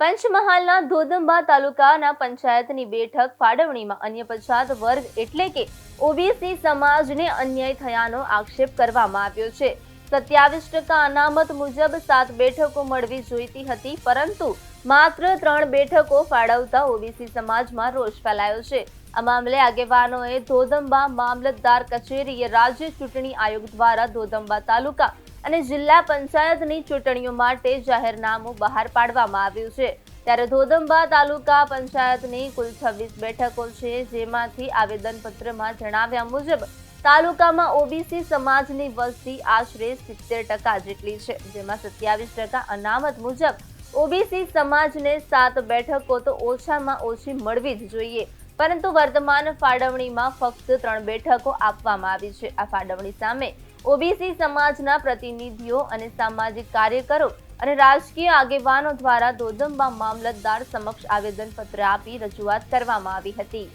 પંચમહાલના ધોધંબા તાલુકાના પંચાયતની બેઠક ફાળવણીમાં અન્ય પછાત વર્ગ એટલે કે ઓબીસી સમાજને અન્યાય થયાનો આક્ષેપ કરવામાં આવ્યો છે। 27% અનામત મુજબ 7 બેઠકો મળવી જોઈતી હતી, પરંતુ માત્ર 3 બેઠકો ફાળવતા ઓબીસી સમાજમાં રોષ ફેલાયો છે। આ મામલે આગેવાનોએ ધોધંબા મામલતદાર કચેરીએ રાજ્ય ચૂંટણી આયોગ દ્વારા ધોધંબા તાલુકા અને જિલ્લા પંચાયતની ચૂંટણીઓ માટે જાહેરનામું બહાર પાડવામાં આવ્યું છે। ત્યારે ધોધંબા તાલુકા પંચાયતની કુલ 26 બેઠકો છે, જેમાંથી આવેદનપત્રમાં જણાવ્યા મુજબ તાલુકામાં ઓબીસી સમાજની વસ્તી આશરે 70% જેટલી છે, જેમાં 27% અનામત મુજબ ઓબીસી સમાજને 7 બેઠકો તો ઓછામાં ઓછી મળવી જ જોઈએ, પરંતુ વર્તમાન ફાળવણીમાં ફક્ત 3 બેઠકો આપવામાં આવી છે। આ ફાળવણી સામે ઓબીસી સમાજના પ્રતિનિધિઓ અને સામાજિક કાર્યકરો અને રાજકીય આગેવાનો દ્વારા ધોધંબા મામલતદાર સમક્ષ આવેદનપત્ર આપી રજૂઆત કરવામાં આવી હતી।